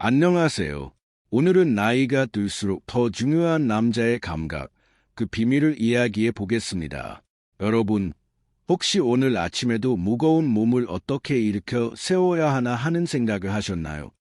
안녕하세요. 오늘은 나이가 들수록 더 중요한 남자의 감각, 그 비밀을 이야기해 보겠습니다. 여러분, 혹시 오늘 아침에도 무거운 몸을 어떻게 일으켜 세워야 하나 하는 생각을 하셨나요?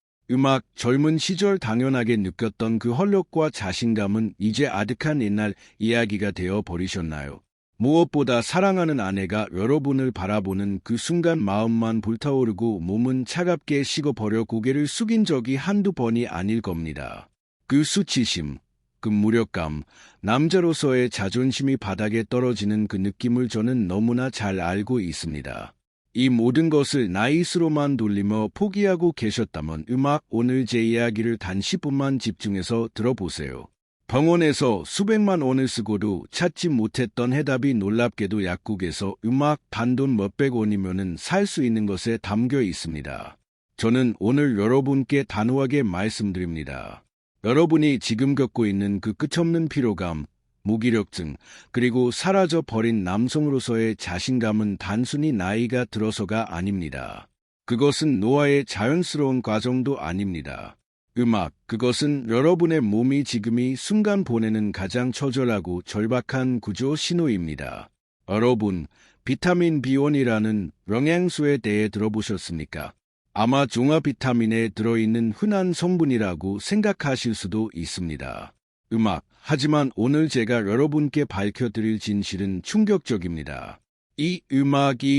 젊은 시절 당연하게 느꼈던 그 활력과 자신감은 이제 아득한 옛날 이야기가 되어 버리셨나요? 무엇보다 사랑하는 아내가 여러분을 바라보는 그 순간 마음만 불타오르고 몸은 차갑게 식어버려 고개를 숙인 적이 한두 번이 아닐 겁니다. 그 수치심, 그 무력감, 남자로서의 자존심이 바닥에 떨어지는 그 느낌을 저는 너무나 잘 알고 있습니다. 이 모든 것을 나이스로만 돌리며 포기하고 계셨다면 오늘 제 이야기를 단 10분만 집중해서 들어보세요. 병원에서 수백만 원을 쓰고도 찾지 못했던 해답이 놀랍게도 약국에서 단돈 몇백 원이면은 살 수 있는 것에 담겨 있습니다. 저는 오늘 여러분께 단호하게 말씀드립니다. 여러분이 지금 겪고 있는 그 끝없는 피로감, 무기력증, 그리고 사라져버린 남성으로서의 자신감은 단순히 나이가 들어서가 아닙니다. 그것은 노화의 자연스러운 과정도 아닙니다. 그것은 여러분의 몸이 지금이 순간 보내는 가장 처절하고 절박한 구조 신호입니다. 여러분, 비타민 B1이라는 영양소에 대해 들어보셨습니까? 아마 종합 비타민에 들어있는 흔한 성분이라고 생각하실 수도 있습니다. 하지만 오늘 제가 여러분께 밝혀드릴 진실은 충격적입니다. 이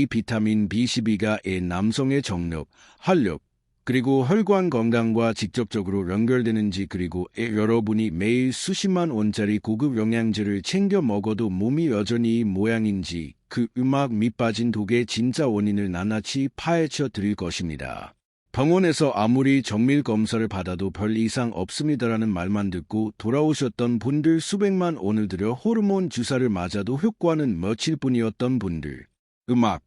비타민 B12가 남성의 정력, 활력, 그리고 혈관 건강과 직접적으로 연결되는지, 그리고 여러분이 매일 수십만 원짜리 고급 영양제를 챙겨 먹어도 몸이 여전히 이 모양인지 그 밑빠진 독의 진짜 원인을 낱낱이 파헤쳐 드릴 것입니다. 병원에서 아무리 정밀 검사를 받아도 별 이상 없습니다라는 말만 듣고 돌아오셨던 분들, 수백만 원을 들여 호르몬 주사를 맞아도 효과는 며칠뿐이었던 분들,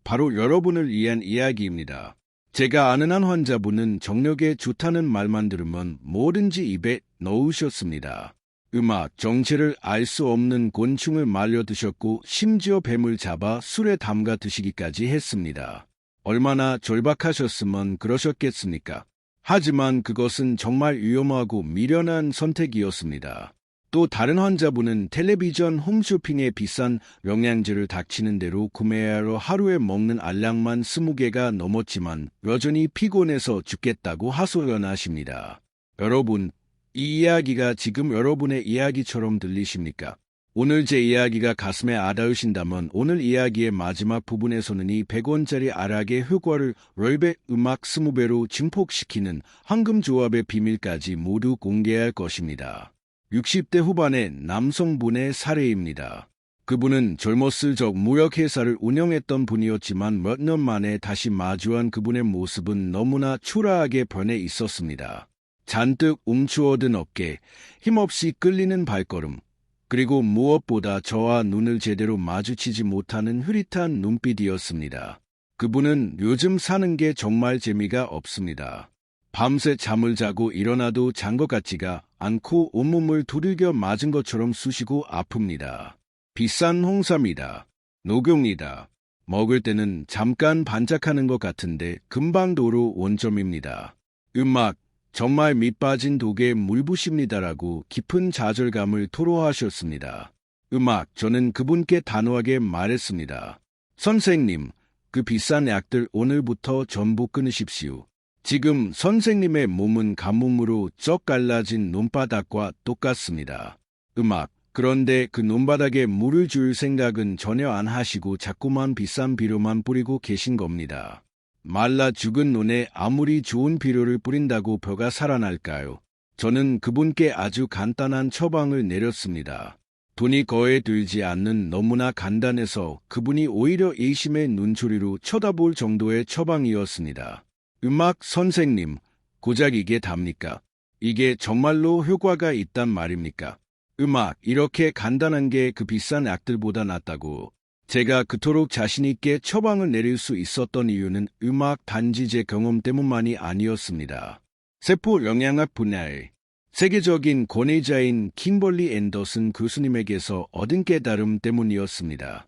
바로 여러분을 위한 이야기입니다. 제가 아는 한 환자분은 정력에 좋다는 말만 들으면 뭐든지 입에 넣으셨습니다. 정체를 알 수 없는 곤충을 말려 드셨고 심지어 뱀을 잡아 술에 담가 드시기까지 했습니다. 얼마나 절박하셨으면 그러셨겠습니까? 하지만 그것은 정말 위험하고 미련한 선택이었습니다. 또 다른 환자분은 텔레비전 홈쇼핑에 비싼 영양제를 닥치는 대로 구매하러 하루에 먹는 알약만 20개가 넘었지만 여전히 피곤해서 죽겠다고 하소연하십니다. 여러분, 이 이야기가 지금 여러분의 이야기처럼 들리십니까? 오늘 제 이야기가 가슴에 와닿으신다면 오늘 이야기의 마지막 부분에서는 이 100원짜리 알약의 효과를 20배로 증폭시키는 황금조합의 비밀까지 모두 공개할 것입니다. 60대 후반의 남성분의 사례입니다. 그분은 젊었을 적 무역회사를 운영했던 분이었지만 몇 년 만에 다시 마주한 그분의 모습은 너무나 초라하게 변해 있었습니다. 잔뜩 움츠어든 어깨, 힘없이 끌리는 발걸음, 그리고 무엇보다 저와 눈을 제대로 마주치지 못하는 흐릿한 눈빛이었습니다. 그분은 요즘 사는 게 정말 재미가 없습니다. 밤새 잠을 자고 일어나도 잔 것 같지가 않고 온몸을 두들겨 맞은 것처럼 쑤시고 아픕니다. 비싼 홍삼이다. 녹용이다. 먹을 때는 잠깐 반짝하는 것 같은데 금방 도로 원점입니다. 정말 밑빠진 독에 물부십니다라고 깊은 좌절감을 토로하셨습니다. 저는 그분께 단호하게 말했습니다. 선생님, 그 비싼 약들 오늘부터 전부 끊으십시오. 지금 선생님의 몸은 가뭄으로 쩍 갈라진 논바닥과 똑같습니다. 그런데 그 논바닥에 물을 줄 생각은 전혀 안 하시고 자꾸만 비싼 비료만 뿌리고 계신 겁니다. 말라 죽은 논에 아무리 좋은 비료를 뿌린다고 벼가 살아날까요? 저는 그분께 아주 간단한 처방을 내렸습니다. 돈이 거의 들지 않는 너무나 간단해서 그분이 오히려 의심의 눈초리로 쳐다볼 정도의 처방이었습니다. 선생님, 고작 이게 답니까? 이게 정말로 효과가 있단 말입니까? 이렇게 간단한 게 그 비싼 약들보다 낫다고. 제가 그토록 자신있게 처방을 내릴 수 있었던 이유는 단지 제 경험 때문만이 아니었습니다. 세포 영양학 분야의 세계적인 권위자인 킴벌리 앤더슨 교수님에게서 얻은 깨달음 때문이었습니다.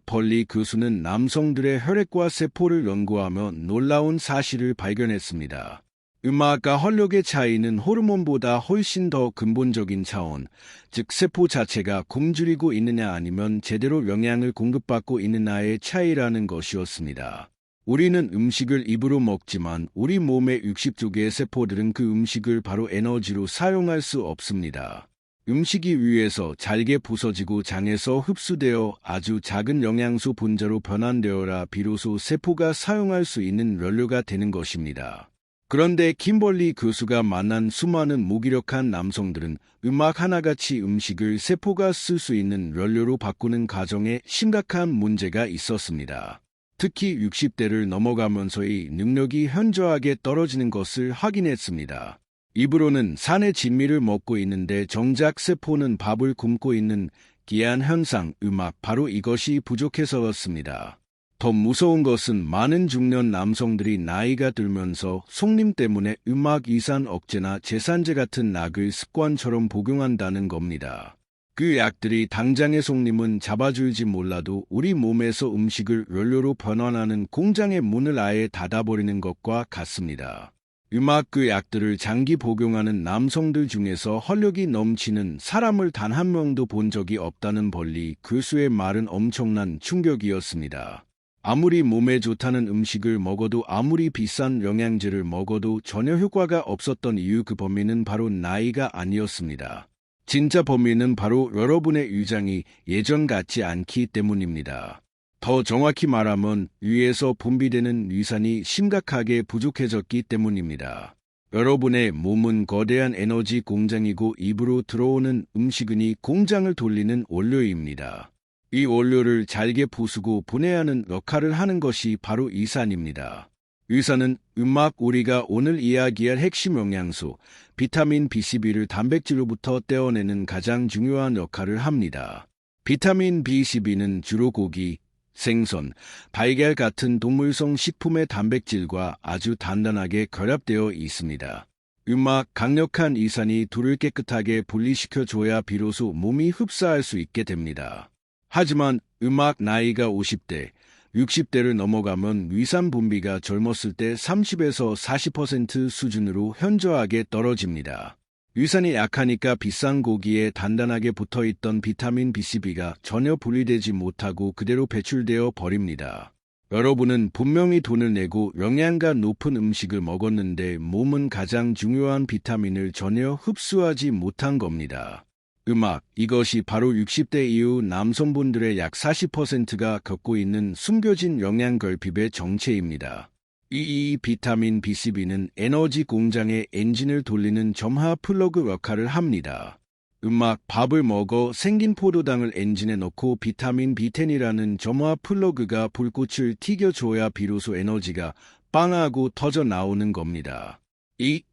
벌리 교수는 남성들의 혈액과 세포를 연구하며 놀라운 사실을 발견했습니다. 음악과 활력의 차이는 호르몬보다 훨씬 더 근본적인 차원, 즉 세포 자체가 굶주리고 있느냐 아니면 제대로 영양을 공급받고 있느냐의 차이라는 것이었습니다. 우리는 음식을 입으로 먹지만 우리 몸의 62개의 세포들은 그 음식을 바로 에너지로 사용할 수 없습니다. 음식이 위에서 잘게 부서지고 장에서 흡수되어 아주 작은 영양소 분자로 변환되어라 비로소 세포가 사용할 수 있는 연료가 되는 것입니다. 그런데 김벌리 교수가 만난 수많은 무기력한 남성들은 음악 하나같이 음식을 세포가 쓸 수 있는 연료로 바꾸는 과정에 심각한 문제가 있었습니다. 특히 60대를 넘어가면서의 능력이 현저하게 떨어지는 것을 확인했습니다. 입으로는 산의 진미를 먹고 있는데 정작 세포는 밥을 굶고 있는 기이한 현상, 음악, 바로 이것이 부족해서였습니다. 더 무서운 것은 많은 중년 남성들이 나이가 들면서 속림 때문에 음악 이산 억제나 제산제 같은 약을 습관처럼 복용한다는 겁니다. 그 약들이 당장의 속림은 잡아줄지 몰라도 우리 몸에서 음식을 연료로 변환하는 공장의 문을 아예 닫아버리는 것과 같습니다. 음악 그 약들을 장기 복용하는 남성들 중에서 활력이 넘치는 사람을 단 한 명도 본 적이 없다는 벌리 교수의 말은 엄청난 충격이었습니다. 아무리 몸에 좋다는 음식을 먹어도 아무리 비싼 영양제를 먹어도 전혀 효과가 없었던 이유 그 범인은 바로 나이가 아니었습니다. 진짜 범인은 바로 여러분의 위장이 예전 같지 않기 때문입니다. 더 정확히 말하면 위에서 분비되는 위산이 심각하게 부족해졌기 때문입니다. 여러분의 몸은 거대한 에너지 공장이고 입으로 들어오는 음식은 이 공장을 돌리는 원료입니다. 이 원료를 잘게 부수고 분해하는 역할을 하는 것이 바로 위산입니다. 위산은 우리가 오늘 이야기할 핵심 영양소, 비타민 B12를 단백질로부터 떼어내는 가장 중요한 역할을 합니다. 비타민 B12는 주로 고기, 생선, 달걀 같은 동물성 식품의 단백질과 아주 단단하게 결합되어 있습니다. 강력한 위산이 둘을 깨끗하게 분리시켜줘야 비로소 몸이 흡수할 수 있게 됩니다. 하지만 나이가 50대, 60대를 넘어가면 위산 분비가 젊었을 때 30에서 40% 수준으로 현저하게 떨어집니다. 위산이 약하니까 비싼 고기에 단단하게 붙어있던 비타민 B12가 전혀 분리되지 못하고 그대로 배출되어 버립니다. 여러분은 분명히 돈을 내고 영양가 높은 음식을 먹었는데 몸은 가장 중요한 비타민을 전혀 흡수하지 못한 겁니다. 이것이 바로 60대 이후 남성분들의 약 40%가 겪고 있는 숨겨진 영양 결핍의 정체입니다. 이 비타민 B12는 에너지 공장의 엔진을 돌리는 점화 플러그 역할을 합니다. 밥을 먹어 생긴 포도당을 엔진에 넣고 비타민 B10이라는 점화 플러그가 불꽃을 튀겨줘야 비로소 에너지가 빵하고 터져 나오는 겁니다. 이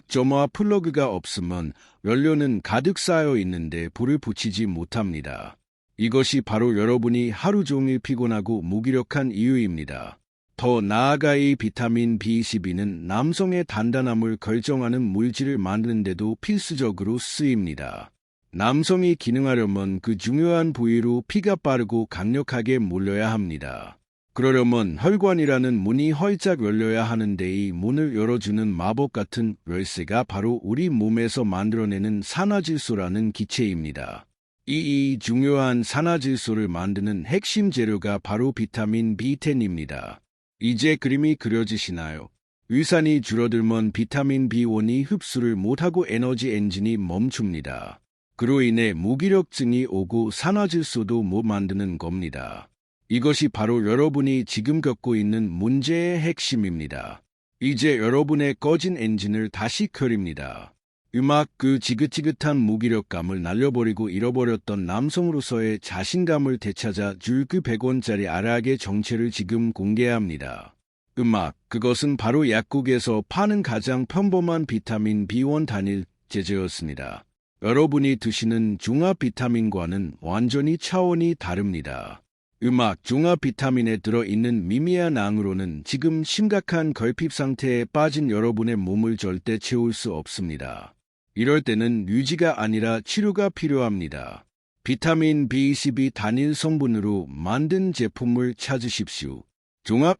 점화 플러그가 없으면 연료는 가득 쌓여 있는데 불을 붙이지 못합니다. 이것이 바로 여러분이 하루 종일 피곤하고 무기력한 이유입니다. 더 나아가 이 비타민 B12는 남성의 단단함을 결정하는 물질을 만드는 데도 필수적으로 쓰입니다. 남성이 기능하려면 그 중요한 부위로 피가 빠르고 강력하게 몰려야 합니다. 그러려면 혈관이라는 문이 활짝 열려야 하는데 이 문을 열어주는 마법 같은 열쇠가 바로 우리 몸에서 만들어내는 산화질소라는 기체입니다. 이 중요한 산화질소를 만드는 핵심 재료가 바로 비타민 B10입니다. 이제 그림이 그려지시나요? 위산이 줄어들면 비타민 B1이 흡수를 못하고 에너지 엔진이 멈춥니다. 그로 인해 무기력증이 오고 산화질소도 못 만드는 겁니다. 이것이 바로 여러분이 지금 겪고 있는 문제의 핵심입니다. 이제 여러분의 꺼진 엔진을 다시 켜립니다. 그 지긋지긋한 무기력감을 날려버리고 잃어버렸던 남성으로서의 자신감을 되찾아 줄 그 100원짜리 알약의 정체를 지금 공개합니다. 그것은 바로 약국에서 파는 가장 평범한 비타민 B1 단일 제제였습니다. 여러분이 드시는 종합 비타민과는 완전히 차원이 다릅니다. 종합 비타민에 들어있는 미미한 양으로는 지금 심각한 결핍 상태에 빠진 여러분의 몸을 절대 채울 수 없습니다. 이럴 때는 유지가 아니라 치료가 필요합니다. 비타민 B12 단일 성분으로 만든 제품을 찾으십시오. 종합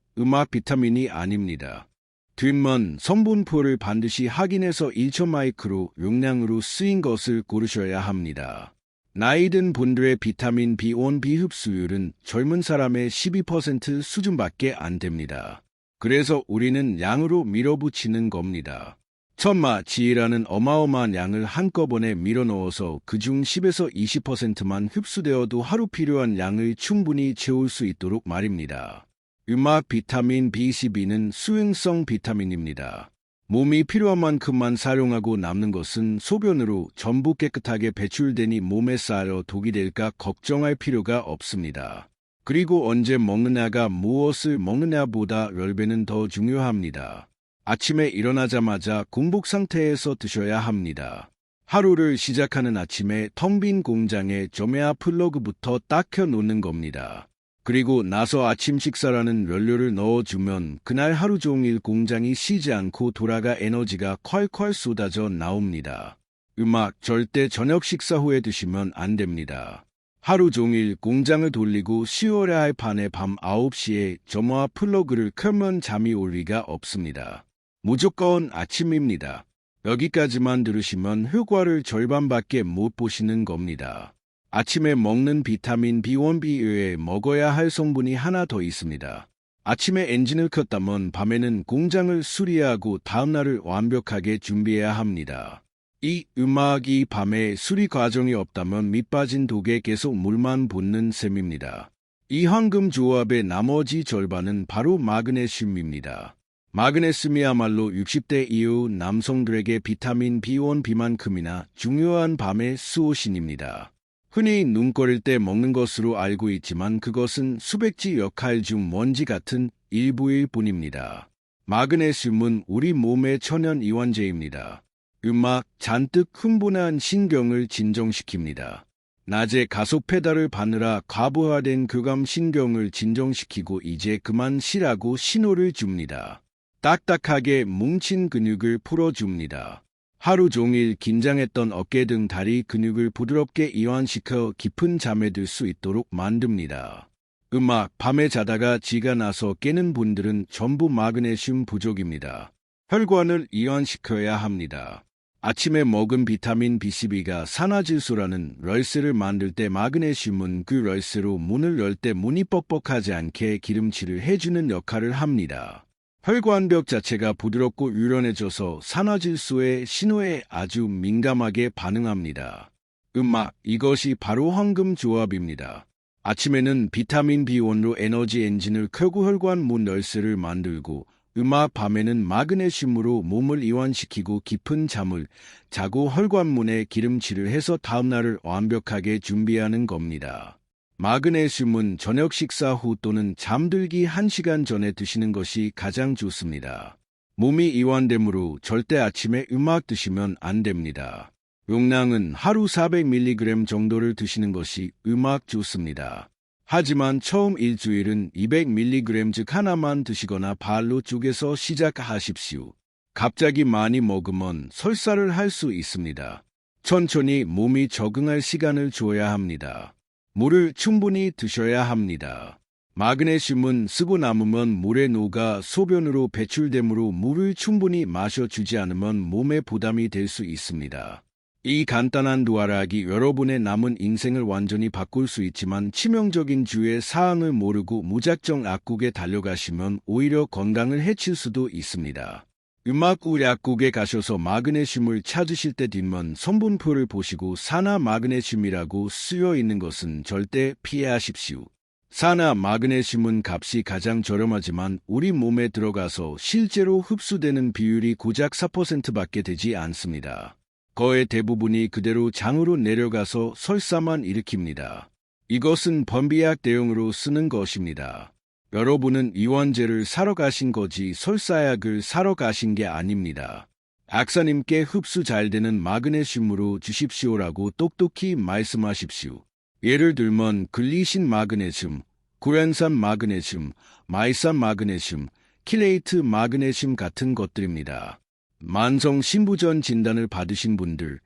비타민이 아닙니다. 뒷면 성분표를 반드시 확인해서 1.0마이크로 용량으로 쓰인 것을 고르셔야 합니다. 나이 든 분들의 비타민 B1, B 흡수율은 젊은 사람의 12% 수준밖에 안 됩니다. 그래서 우리는 양으로 밀어붙이는 겁니다. 천마지라는 어마어마한 양을 한꺼번에 밀어넣어서 그중 10에서 20%만 흡수되어도 하루 필요한 양을 충분히 채울 수 있도록 말입니다. 음악 비타민 B12는 수용성 비타민입니다. 몸이 필요한 만큼만 사용하고 남는 것은 소변으로 전부 깨끗하게 배출되니 몸에 쌓여 독이 될까 걱정할 필요가 없습니다. 그리고 언제 먹느냐가 무엇을 먹느냐보다 10배는 더 중요합니다. 아침에 일어나자마자 공복 상태에서 드셔야 합니다. 하루를 시작하는 아침에 텅 빈 공장에 조메아 플러그부터 딱 켜놓는 겁니다. 그리고 나서 아침 식사라는 연료를 넣어주면 그날 하루 종일 공장이 쉬지 않고 돌아가 에너지가 콸콸 쏟아져 나옵니다. 음악 절대 저녁 식사 후에 드시면 안 됩니다. 하루 종일 공장을 돌리고 쉬어야 할 판에 밤 9시에 조메아 플러그를 켜면 잠이 올 리가 없습니다. 무조건 아침입니다. 여기까지만 들으시면 효과를 절반밖에 못 보시는 겁니다. 아침에 먹는 비타민 B1, B 외에 먹어야 할 성분이 하나 더 있습니다. 아침에 엔진을 켰다면 밤에는 공장을 수리하고 다음날을 완벽하게 준비해야 합니다. 이 음악이 밤에 수리 과정이 없다면 밑빠진 독에 계속 물만 붓는 셈입니다. 이 황금 조합의 나머지 절반은 바로 마그네슘입니다. 마그네슘이야말로 60대 이후 남성들에게 비타민 B1, B만큼이나 중요한 밤의 수호신입니다. 흔히 눈 꺼릴 때 먹는 것으로 알고 있지만 그것은 수백지 역할 중 먼지 같은 일부일 뿐입니다. 마그네슘은 우리 몸의 천연 이완제입니다. 음악 잔뜩 흥분한 신경을 진정시킵니다. 낮에 가속 페달을 밟느라 과부하된 교감 신경을 진정시키고 이제 그만 쉬라고 신호를 줍니다. 딱딱하게 뭉친 근육을 풀어줍니다. 하루 종일 긴장했던 어깨 등 다리 근육을 부드럽게 이완시켜 깊은 잠에 들 수 있도록 만듭니다. 음악 밤에 자다가 지가 나서 깨는 분들은 전부 마그네슘 부족입니다. 혈관을 이완시켜야 합니다. 아침에 먹은 비타민 B12가 산화질소라는 열쇠를 만들 때 마그네슘은 그 열쇠로 문을 열 때 문이 뻑뻑하지 않게 기름칠을 해주는 역할을 합니다. 혈관벽 자체가 부드럽고 유연해져서 산화질소의 신호에 아주 민감하게 반응합니다. 음악, 이것이 바로 황금 조합입니다. 아침에는 비타민 B1로 에너지 엔진을 켜고 혈관 문 열쇠를 만들고 음악 밤에는 마그네슘으로 몸을 이완시키고 깊은 잠을 자고 혈관문에 기름칠을 해서 다음날을 완벽하게 준비하는 겁니다. 마그네슘은 저녁 식사 후 또는 잠들기 1시간 전에 드시는 것이 가장 좋습니다. 몸이 이완되므로 절대 아침에 음악 드시면 안 됩니다. 용량은 하루 400mg 정도를 드시는 것이 음악 좋습니다. 하지만 처음 일주일은 200mg 즉 하나만 드시거나 발로 쪼개서 시작하십시오. 갑자기 많이 먹으면 설사를 할 수 있습니다. 천천히 몸이 적응할 시간을 줘야 합니다. 물을 충분히 드셔야 합니다. 마그네슘은 쓰고 남으면 물에 녹아 소변으로 배출되므로 물을 충분히 마셔주지 않으면 몸에 부담이 될 수 있습니다. 이 간단한 누아락이 여러분의 남은 인생을 완전히 바꿀 수 있지만 치명적인 주의 사항을 모르고 무작정 약국에 달려가시면 오히려 건강을 해칠 수도 있습니다. 음악 약국에 가셔서 마그네슘을 찾으실 때 뒷면 성분표를 보시고 산화 마그네슘이라고 쓰여 있는 것은 절대 피하십시오. 산화 마그네슘은 값이 가장 저렴하지만 우리 몸에 들어가서 실제로 흡수되는 비율이 고작 4%밖에 되지 않습니다. 거의 대부분이 그대로 장으로 내려가서 설사만 일으킵니다. 이것은 변비약 대용으로 쓰는 것입니다. 여러분은 이완제를 사러 가신 거지 설사약을 사러 가신 게 아닙니다. 약사님께 흡수 잘 되는 마그네슘으로 주십시오라고 똑똑히 말씀하십시오. 예를 들면 글리신 마그네슘, 구연산 마그네슘, 마이산 마그네슘, 킬레이트 마그네슘 같은 것들입니다. 만성 신부전 진단을 받으신 분들,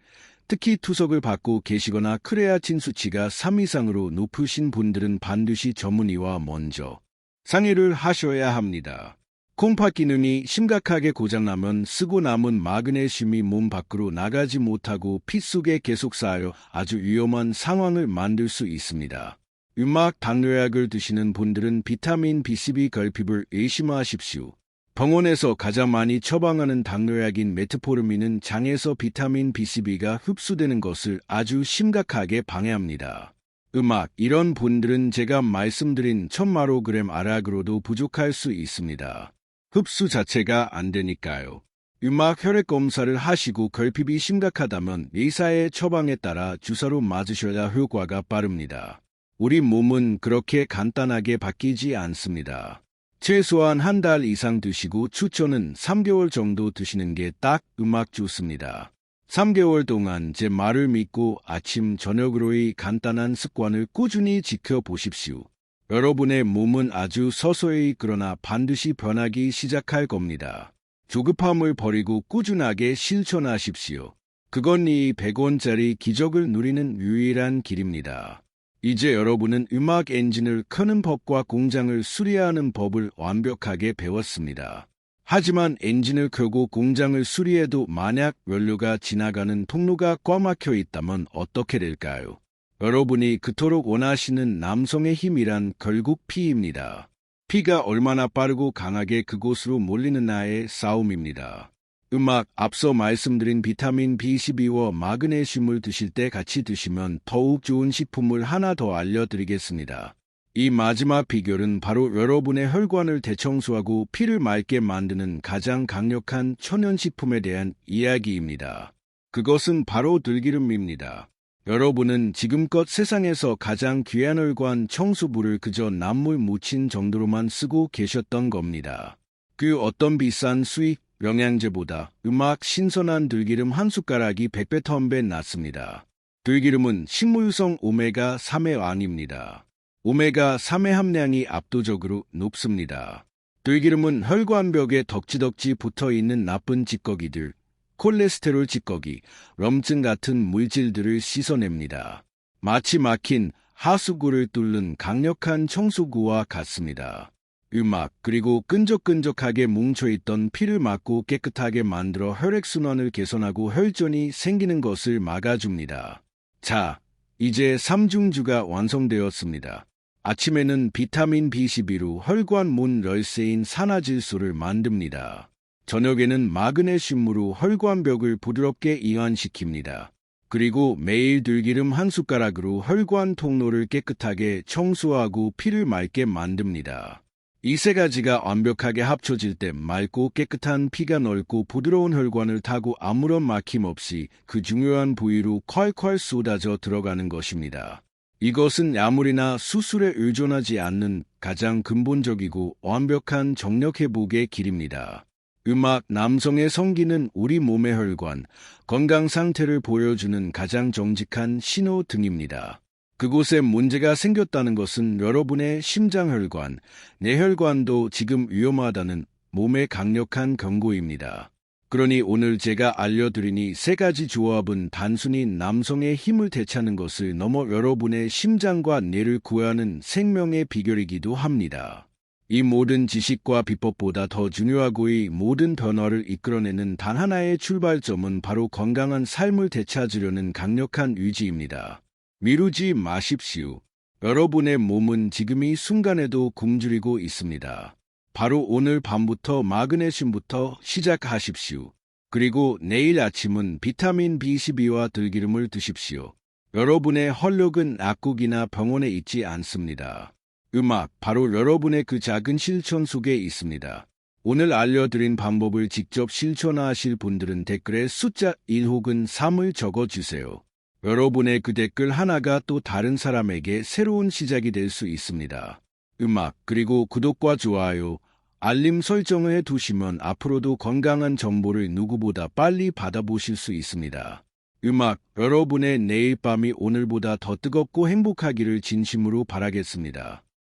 특히 투석을 받고 계시거나 크레아틴 수치가 3 이상으로 높으신 분들은 반드시 전문의와 먼저 상의를 하셔야 합니다. 콩팥 기능이 심각하게 고장나면 쓰고 남은 마그네슘이 몸 밖으로 나가지 못하고 피 속에 계속 쌓여 아주 위험한 상황을 만들 수 있습니다. 음악 당뇨약을 드시는 분들은 비타민 B12 결핍을 의심하십시오. 병원에서 가장 많이 처방하는 당뇨약인 메트포르민은 장에서 비타민 B12가 흡수되는 것을 아주 심각하게 방해합니다. 이런 분들은 제가 말씀드린 1000마로그램 아락으로도 부족할 수 있습니다. 흡수 자체가 안 되니까요. 혈액 검사를 하시고 결핍이 심각하다면 의사의 처방에 따라 주사로 맞으셔야 효과가 빠릅니다. 우리 몸은 그렇게 간단하게 바뀌지 않습니다. 최소한 한 달 이상 드시고 추천은 3개월 정도 드시는 게 딱 좋습니다. 3개월 동안 제 말을 믿고 아침 저녁으로의 간단한 습관을 꾸준히 지켜보십시오. 여러분의 몸은 아주 서서히 그러나 반드시 변하기 시작할 겁니다. 조급함을 버리고 꾸준하게 실천하십시오. 그건 이 100원짜리 기적을 누리는 유일한 길입니다. 이제 여러분은 음악 엔진을 끄는 법과 공장을 수리하는 법을 완벽하게 배웠습니다. 하지만 엔진을 끄고 공장을 수리해도 만약 연료가 지나가는 통로가 꽉 막혀 있다면 어떻게 될까요? 여러분이 그토록 원하시는 남성의 힘이란 결국 피입니다. 피가 얼마나 빠르고 강하게 그곳으로 몰리느냐의 싸움입니다. 앞서 말씀드린 비타민 B12와 마그네슘을 드실 때 같이 드시면 더욱 좋은 식품을 하나 더 알려드리겠습니다. 이 마지막 비결은 바로 여러분의 혈관을 대청소하고 피를 맑게 만드는 가장 강력한 천연식품에 대한 이야기입니다. 그것은 바로 들기름입니다. 여러분은 지금껏 세상에서 가장 귀한 혈관 청소부를 그저 남물 묻힌 정도로만 쓰고 계셨던 겁니다. 그 어떤 비싼 수입 영양제보다 신선한 들기름 한 숟가락이 100배 1000배 낫습니다. 들기름은 식물성 오메가3의 왕입니다. 오메가3의 함량이 압도적으로 높습니다. 들기름은 혈관벽에 덕지덕지 붙어있는 나쁜 찌꺼기들, 콜레스테롤 찌꺼기, 럼증 같은 물질들을 씻어냅니다. 마치 막힌 하수구를 뚫는 강력한 청소구와 같습니다. 그리고 끈적끈적하게 뭉쳐있던 피를 막고 깨끗하게 만들어 혈액순환을 개선하고 혈전이 생기는 것을 막아줍니다. 자, 이제 3중주가 완성되었습니다. 아침에는 비타민 B12로 혈관 문 열쇠인 산화질소를 만듭니다. 저녁에는 마그네슘으로 혈관벽을 부드럽게 이완시킵니다. 그리고 매일 들기름 한 숟가락으로 혈관 통로를 깨끗하게 청소하고 피를 맑게 만듭니다. 이 세 가지가 완벽하게 합쳐질 때 맑고 깨끗한 피가 넓고 부드러운 혈관을 타고 아무런 막힘 없이 그 중요한 부위로 콸콸 쏟아져 들어가는 것입니다. 이것은 약물이나 수술에 의존하지 않는 가장 근본적이고 완벽한 정력 회복의 길입니다. 남성의 성기는 우리 몸의 혈관, 건강 상태를 보여주는 가장 정직한 신호등입니다. 그곳에 문제가 생겼다는 것은 여러분의 심장혈관, 뇌혈관도 지금 위험하다는 몸의 강력한 경고입니다. 그러니 오늘 제가 알려드린 이 세 가지 조합은 단순히 남성의 힘을 되찾는 것을 넘어 여러분의 심장과 뇌를 구하는 생명의 비결이기도 합니다. 이 모든 지식과 비법보다 더 중요하고 이 모든 변화를 이끌어내는 단 하나의 출발점은 바로 건강한 삶을 되찾으려는 강력한 의지입니다. 미루지 마십시오. 여러분의 몸은 지금 이 순간에도 굶주리고 있습니다. 바로 오늘 밤부터 마그네슘부터 시작하십시오. 그리고 내일 아침은 비타민 B12와 들기름을 드십시오. 여러분의 혈력은 약국이나 병원에 있지 않습니다. 바로 여러분의 그 작은 실천 속에 있습니다. 오늘 알려드린 방법을 직접 실천하실 분들은 댓글에 숫자 1 혹은 3을 적어주세요. 여러분의 그 댓글 하나가 또 다른 사람에게 새로운 시작이 될 수 있습니다. 그리고 구독과 좋아요, 알림 설정을 해두시면 앞으로도 건강한 정보를 누구보다 빨리 받아보실 수 있습니다. 여러분의 내일 밤이 오늘보다 더 뜨겁고 행복하기를 진심으로 바라겠습니다.